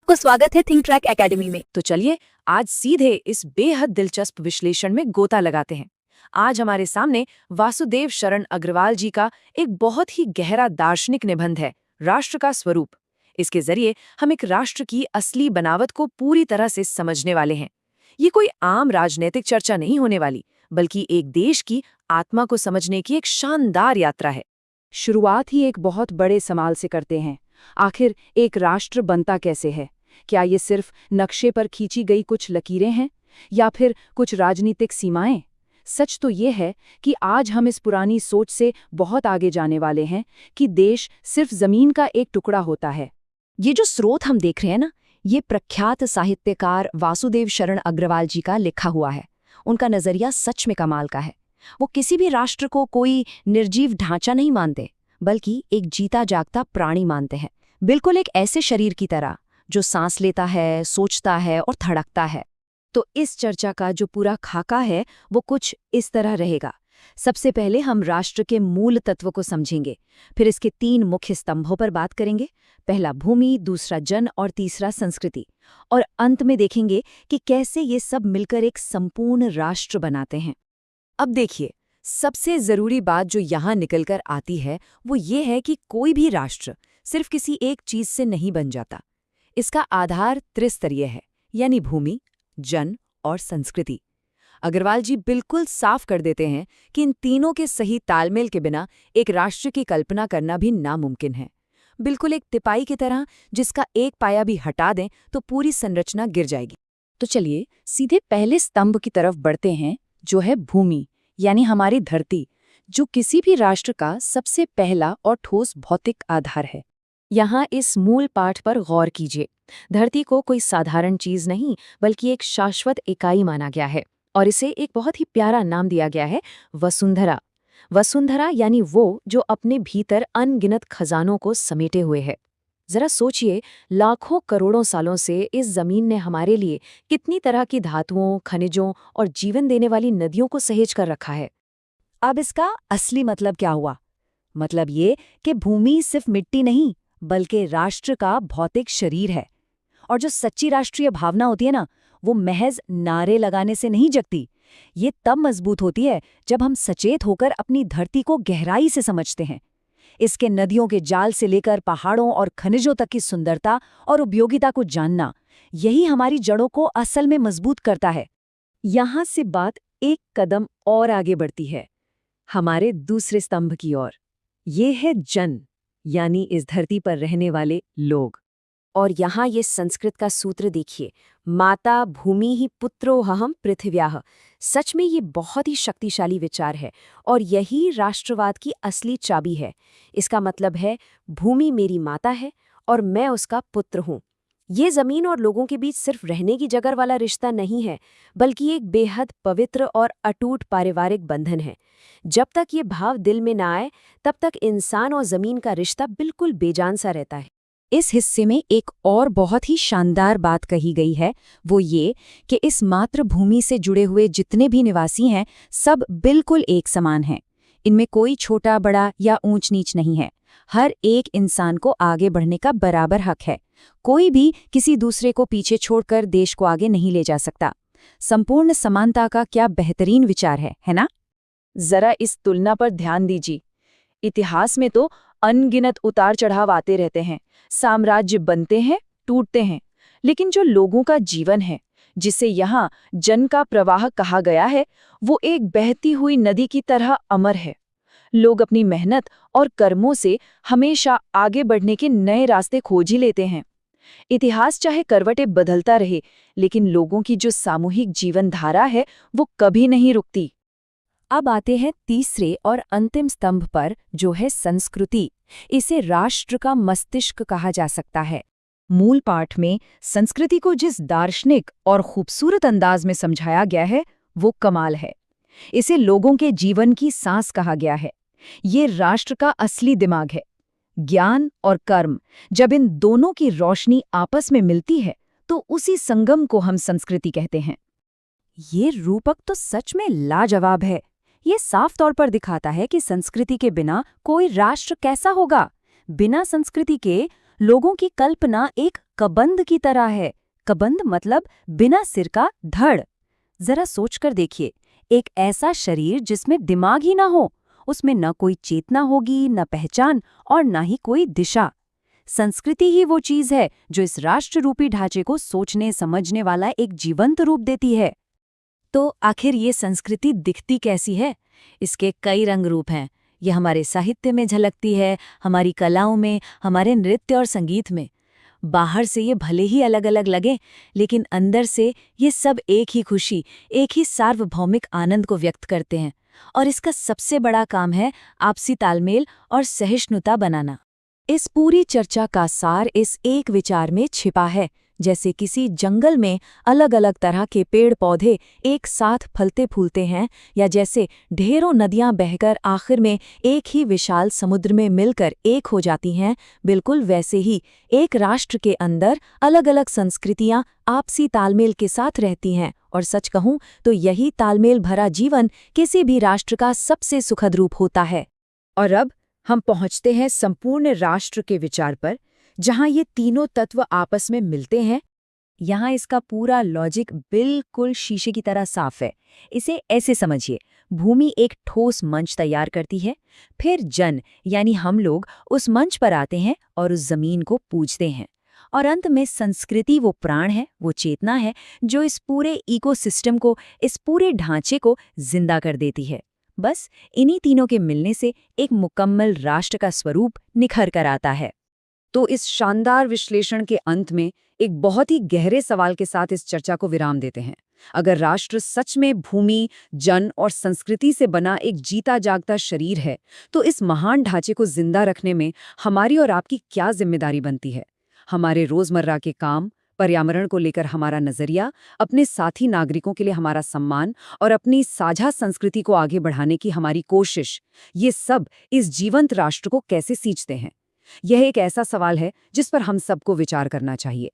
आपको स्वागत है थिंक ट्रैक एकेडमी में। तो चलिए आज सीधे इस बेहद दिलचस्प विश्लेषण में गोता लगाते हैं। आज हमारे सामने वासुदेव शरण अग्रवाल जी का एक बहुत ही गहरा दार्शनिक निबंध है, राष्ट्र का स्वरूप। इसके जरिए हम एक राष्ट्र की असली बनावट को पूरी तरह से समझने वाले हैं। ये कोई आम राजनीतिक चर्चा नहीं होने वाली, बल्कि एक देश की आत्मा को समझने की एक शानदार यात्रा है। शुरुआत ही एक बहुत बड़े सवाल से करते हैं। आखिर एक राष्ट्र बनता कैसे है? क्या ये सिर्फ नक्शे पर खींची गई कुछ लकीरें हैं या फिर कुछ राजनीतिक सीमाएं? सच तो ये है कि आज हम इस पुरानी सोच से बहुत आगे जाने वाले हैं कि देश सिर्फ जमीन का एक टुकड़ा होता है। ये जो स्रोत हम देख रहे हैं ना, ये प्रख्यात साहित्यकार वासुदेव शरण अग्रवाल जी का लिखा हुआ है। उनका नजरिया सच में कमाल का है। वो किसी भी राष्ट्र को कोई निर्जीव ढांचा नहीं मानते, बल्कि एक जीता जागता प्राणी मानते हैं, बिल्कुल एक ऐसे शरीर की तरह जो सांस लेता है, सोचता है और धड़कता है। तो इस चर्चा का जो पूरा खाका है वो कुछ इस तरह रहेगा। सबसे पहले हम राष्ट्र के मूल तत्व को समझेंगे, फिर इसके 3 मुख्य स्तंभों पर बात करेंगे। पहला भूमि, दूसरा जन और तीसरा संस्कृति। और अंत में देखेंगे कि कैसे ये सब मिलकर एक संपूर्ण राष्ट्र बनाते हैं। अब देखिए, सबसे जरूरी बात जो यहाँ निकलकर आती है वो ये है कि कोई भी राष्ट्र सिर्फ किसी एक चीज से नहीं बन जाता। इसका आधार त्रिस्तरीय है, यानी भूमि, जन और संस्कृति। अग्रवाल जी बिल्कुल साफ कर देते हैं कि इन तीनों के सही तालमेल के बिना एक राष्ट्र की कल्पना करना भी नामुमकिन है। बिल्कुल एक तिपाई की तरह, जिसका एक पाया भी हटा दें तो पूरी संरचना गिर जाएगी। तो चलिए सीधे पहले स्तंभ की तरफ बढ़ते हैं, जो है भूमि, यानी हमारी धरती, जो किसी भी राष्ट्र का सबसे पहला और ठोस भौतिक आधार है। यहाँ इस मूल पाठ पर गौर कीजिए। धरती को कोई साधारण चीज नहीं, बल्कि एक शाश्वत इकाई माना गया है, और इसे एक बहुत ही प्यारा नाम दिया गया है, वसुंधरा। वसुंधरा यानी वो जो अपने भीतर अनगिनत खजानों को समेटे हुए है। जरा सोचिए, लाखों करोड़ों सालों से इस जमीन ने हमारे लिए कितनी तरह की धातुओं, खनिजों और जीवन देने वाली नदियों को सहेज कर रखा है। अब इसका असली मतलब क्या हुआ? मतलब ये कि भूमि सिर्फ मिट्टी नहीं, बल्कि राष्ट्र का भौतिक शरीर है। और जो सच्ची राष्ट्रीय भावना होती है ना, वो महज नारे लगाने से नहीं जगती। ये तब मजबूत होती है जब हम सचेत होकर अपनी धरती को गहराई से समझते हैं। इसके नदियों के जाल से लेकर पहाड़ों और खनिजों तक की सुंदरता और उपयोगिता को जानना, यही हमारी जड़ों को असल में मजबूत करता है। यहाँ से बात एक कदम और आगे बढ़ती है, हमारे दूसरे स्तंभ की ओर। ये है जन, यानी इस धरती पर रहने वाले लोग। और यहाँ ये संस्कृत का सूत्र देखिए, माता भूमि ही पुत्रोऽहं पृथिव्याः। सच में ये बहुत ही शक्तिशाली विचार है, और यही राष्ट्रवाद की असली चाबी है। इसका मतलब है, भूमि मेरी माता है और मैं उसका पुत्र हूँ। ये जमीन और लोगों के बीच सिर्फ रहने की जगह वाला रिश्ता नहीं है, बल्कि एक बेहद पवित्र और अटूट पारिवारिक बंधन है। जब तक ये भाव दिल में ना आए, तब तक इंसान और जमीन का रिश्ता बिल्कुल बेजान सा रहता है। इस हिस्से में एक और बहुत ही शानदार बात कही गई है, वो ये कि इस मातृभूमि से जुड़े हुए जितने भी निवासी हैं, सब बिल्कुल एक समान हैं। इनमें कोई छोटा बड़ा या ऊंच नीच नहीं है। हर एक इंसान को आगे बढ़ने का बराबर हक है। कोई भी किसी दूसरे को पीछे छोड़कर देश को आगे नहीं ले जा सकता। संपूर्ण समानता का क्या बेहतरीन विचार है ना? जरा इस तुलना पर ध्यान दीजिए। इतिहास में तो अनगिनत उतार चढ़ाव आते रहते हैं, साम्राज्य बनते हैं, टूटते हैं, लेकिन जो लोगों का जीवन है, जिसे यहाँ जन का प्रवाह कहा गया है, वो एक बहती हुई नदी की तरह अमर है। लोग अपनी मेहनत और कर्मों से हमेशा आगे बढ़ने के नए रास्ते खोज ही लेते हैं। इतिहास चाहे करवटें बदलता रहे, लेकिन लोगों की जो सामूहिक जीवन धारा है, वो कभी नहीं रुकती। अब आते हैं तीसरे और अंतिम स्तंभ पर, जो है संस्कृति। इसे राष्ट्र का मस्तिष्क कहा जा सकता है। मूल पाठ में संस्कृति को जिस दार्शनिक और खूबसूरत अंदाज में समझाया गया है, वो कमाल है। इसे लोगों के जीवन की सांस कहा गया है। ये राष्ट्र का असली दिमाग है। ज्ञान और कर्म, जब इन दोनों की रोशनी आपस में मिलती है, तो उसी संगम को हम संस्कृति कहते हैं। ये रूपक तो सच में लाजवाब है। ये साफ तौर पर दिखाता है कि संस्कृति के बिना कोई राष्ट्र कैसा होगा। बिना संस्कृति के लोगों की कल्पना एक कबंध की तरह है। कबंध मतलब बिना सिर का धड़। जरा सोचकर देखिए, एक ऐसा शरीर जिसमें दिमाग ही ना हो, उसमें न कोई चेतना होगी, न पहचान और न ही कोई दिशा। संस्कृति ही वो चीज है जो इस राष्ट्र रूपी ढांचे को सोचने समझने वाला एक जीवंत रूप देती है। तो आखिर ये संस्कृति दिखती कैसी है? इसके कई रंग रूप हैं। ये हमारे साहित्य में झलकती है, हमारी कलाओं में, हमारे नृत्य और संगीत में। बाहर से ये भले ही अलग अलग लगे, लेकिन अंदर से ये सब एक ही खुशी, एक ही सार्वभौमिक आनंद को व्यक्त करते हैं। और इसका सबसे बड़ा काम है आपसी तालमेल और सहिष्णुता बनाना। इस पूरी चर्चा का सार इस एक विचार में छिपा है। जैसे किसी जंगल में अलग अलग तरह के पेड़ पौधे एक साथ फलते फूलते हैं, या जैसे ढेरों नदियां बहकर आखिर में एक ही विशाल समुद्र में मिलकर एक हो जाती हैं, बिल्कुल वैसे ही एक राष्ट्र के अंदर अलग अलग संस्कृतियां आपसी तालमेल के साथ रहती हैं। और सच कहूं तो यही तालमेल भरा जीवन किसी भी राष्ट्र का सबसे सुखद रूप होता है। और अब हम पहुंचते हैं संपूर्ण राष्ट्र के विचार पर, जहां ये तीनों तत्व आपस में मिलते हैं। यहाँ इसका पूरा लॉजिक बिल्कुल शीशे की तरह साफ है। इसे ऐसे समझिए, भूमि एक ठोस मंच तैयार करती है, फिर जन यानी हम लोग उस मंच पर आते हैं और उस जमीन को पूजते हैं, और अंत में संस्कृति वो प्राण है, वो चेतना है जो इस पूरे इकोसिस्टम को, इस पूरे ढांचे को जिंदा कर देती है। बस इन्हीं तीनों के मिलने से एक मुकम्मल राष्ट्र का स्वरूप निखर कर आता है। तो इस शानदार विश्लेषण के अंत में एक बहुत ही गहरे सवाल के साथ इस चर्चा को विराम देते हैं। अगर राष्ट्र सच में भूमि, जन और संस्कृति से बना एक जीता जागता शरीर है, तो इस महान ढांचे को जिंदा रखने में हमारी और आपकी क्या जिम्मेदारी बनती है? हमारे रोजमर्रा के काम, पर्यावरण को लेकर हमारा नजरिया, अपने साथी नागरिकों के लिए हमारा सम्मान और अपनी साझा संस्कृति को आगे बढ़ाने की हमारी कोशिश, ये सब इस जीवंत राष्ट्र को कैसे सींचते हैं? यह एक ऐसा सवाल है जिस पर हम सबको विचार करना चाहिए।